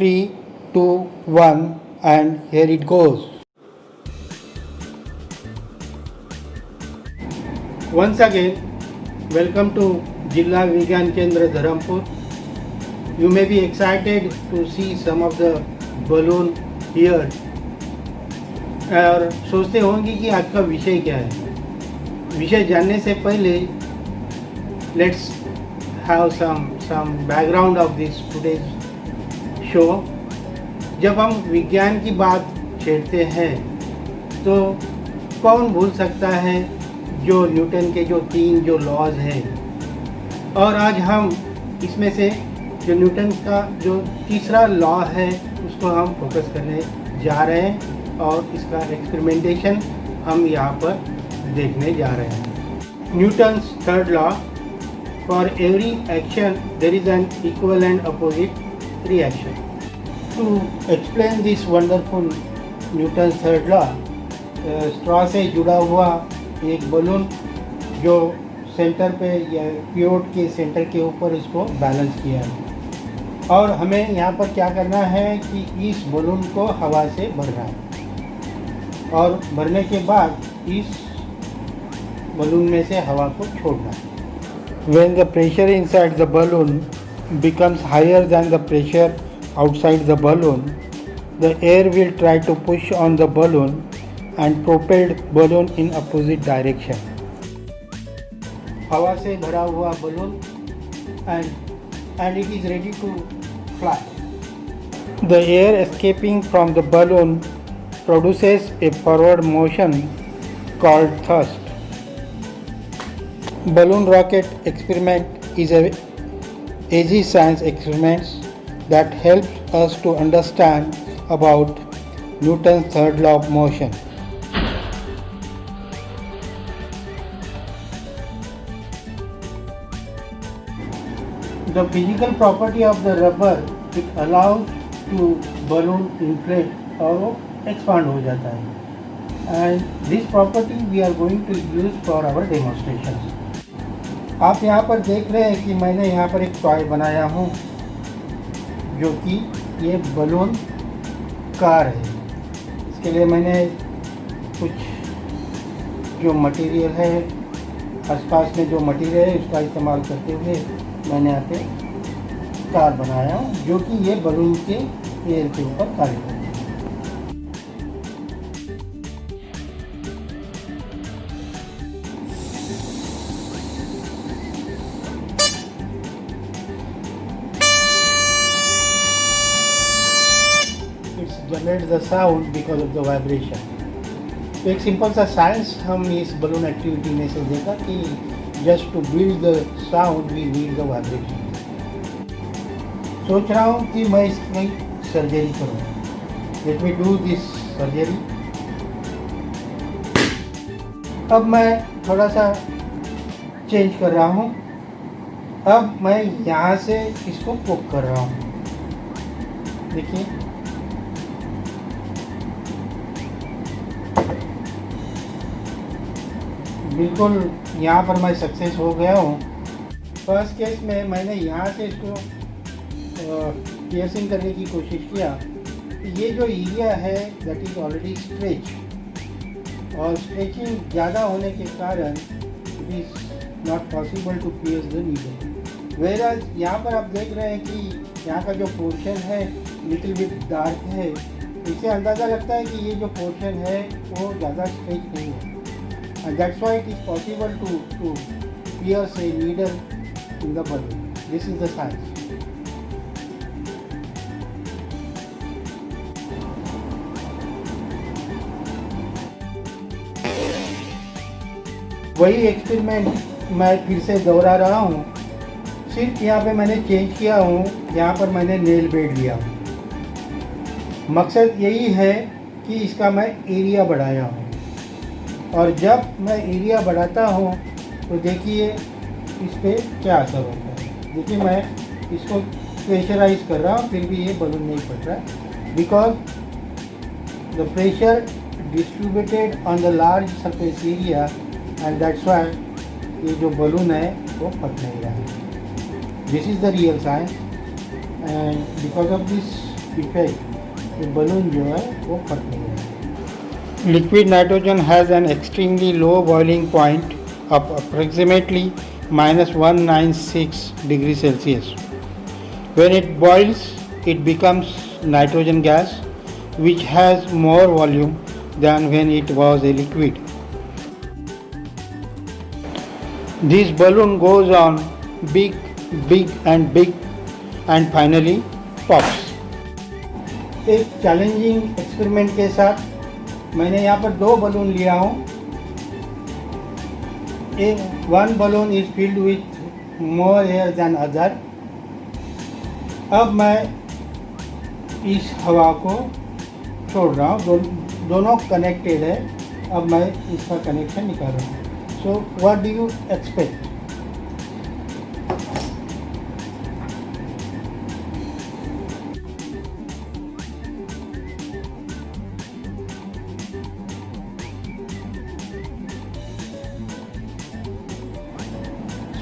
3, 2, 1, and here it goes. Once again, welcome to Jilla Vigyan Kendra Dharampur. You may be excited to see some of the balloon here. और सोचते होंगे कि आज का विषय क्या है. विषय जानने से पहले let's have some background of this today's show. जब हम विज्ञान की बात छेड़ते हैं तो कौन भूल सकता है जो न्यूटन के जो 3 लॉज हैं. और आज हम इसमें से जो न्यूटन का जो तीसरा लॉ है उसको हम फोकस करने जा रहे हैं और इसका एक्सपेरिमेंटेशन हम यहाँ पर देखने जा रहे हैं. Newton's third law, for every action there is an equal and opposite reaction. To explain this wonderful Newton's third law, straw से जुड़ा हुआ एक बलून जो सेंटर पे या पिवोट के सेंटर के ऊपर इसको बैलेंस किया है. और हमें यहाँ पर क्या करना है कि इस बलून को हवा से भरना है और भरने के बाद इस बलून में से हवा को छोड़ना है. When the pressure inside the balloon becomes higher than the pressure outside the balloon, the air will try to push on the balloon and propel balloon in opposite direction. हवा से भरा हुआ balloon and it is ready to fly. The air escaping from the balloon produces a forward motion called thrust. Balloon rocket experiment is a easy science experiment that helps us to understand about Newton's third law of motion. The physical property of the rubber, it allows to balloon inflate or expand हो जाता है. And this property we are going to use for our demonstrations. आप यहाँ पर देख रहे हैं कि मैंने यहाँ पर एक टॉय बनाया हूँ जो कि ये बलून कार है. इसके लिए मैंने कुछ जो मटेरियल है आसपास में जो मटेरियल है उसका इस्तेमाल करते हुए मैंने यहाँ पे कार बनाया हूँ जो कि ये बलून के एयर के ऊपर कार्य करती है. Generate the sound because of the vibration. तो एक सिंपल सा साइंस हम इस बलून एक्टिविटी में से देखा कि just to build the sound we need the vibration. सोच रहा हूँ कि मैं इसकी सर्जरी करूँ. Let me do this surgery. अब मैं थोड़ा सा चेंज कर रहा हूँ. अब मैं यहाँ से इसको पोक कर रहा हूँ. देखिए बिल्कुल यहाँ पर मैं सक्सेस हो गया हूँ. फर्स्ट केस में मैंने यहाँ से इसको पियर्सिंग करने की कोशिश किया. ये जो एरिया है दैट इज़ ऑलरेडी स्ट्रेच और स्ट्रेचिंग ज़्यादा होने के कारण it is not possible to pierce the needle. Where यहाँ पर आप देख रहे हैं कि यहाँ का जो पोर्शन है लिटिल बिट डार्क है. इससे अंदाज़ा लगता है कि ये जो पोर्शन है वो ज़्यादा स्ट्रेच नहीं है. And that's why it is possible to pierce a needle in the balloon. This is the science. वही एक्सपेरिमेंट मैं फिर से दोहरा रहा हूँ. सिर्फ यहाँ पे मैंने चेंज किया हूँ. यहाँ पर मैंने नेल बेड लिया हूँ. मकसद यही है कि इसका मैं एरिया बढ़ाया हूँ. और जब मैं एरिया बढ़ाता हूँ तो देखिए इस पर क्या असर होता है. देखिए मैं इसको प्रेशराइज कर रहा हूँ फिर भी ये बलून नहीं फट रहा है. Because the pressure distributed on the large surface area and that's why ये जो बलून है वो फट नहीं रहा है. This is the real science. And because of this effect ये बलून जो है वो फट गया। Liquid nitrogen has an extremely low boiling point of approximately -196 degrees Celsius. When it boils, it becomes nitrogen gas, which has more volume than when it was a liquid. This balloon goes on big, big and finally pops. एक challenging experiment के साथ मैंने यहाँ पर 2 balloon लिया हूँ। One balloon is filled with more air than other. अब मैं इस हवा को छोड़ रहा हूँ, दोनों कनेक्टेड है। अब मैं इसका कनेक्शन निकाल रहा हूँ। So what do you expect?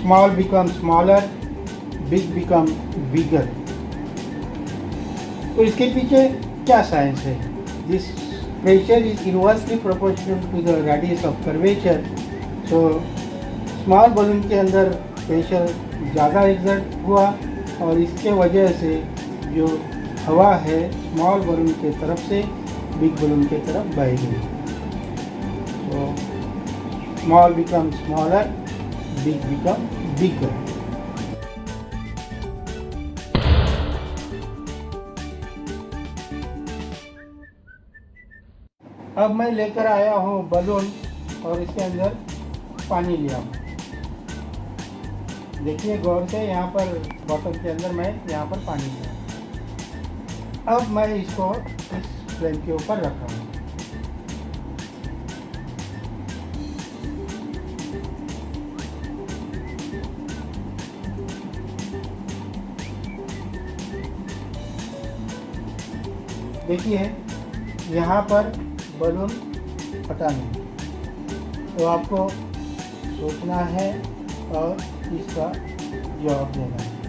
Small become smaller, big become bigger. तो इसके पीछे क्या साइंस है? This pressure is inversely proportional to the radius of curvature. So small balloon के अंदर प्रेशर ज़्यादा एक्सर्ट हुआ और इसके वजह से जो हवा है स्मॉल बलून के तरफ से बिग बलून के तरफ बह गई। So small become smaller, big become bigger. अब मैं लेकर आया हूँ बलून और इसके अंदर पानी लिया हूँ। देखिए गौर से, यहाँ पर बॉटल के अंदर मैं यहाँ पर पानी लिया। अब मैं इसको इस फ्लेम के ऊपर रखा हूँ। देखिए यहाँ पर बलून फटा नहीं, तो आपको सोचना है और इसका जवाब देना है।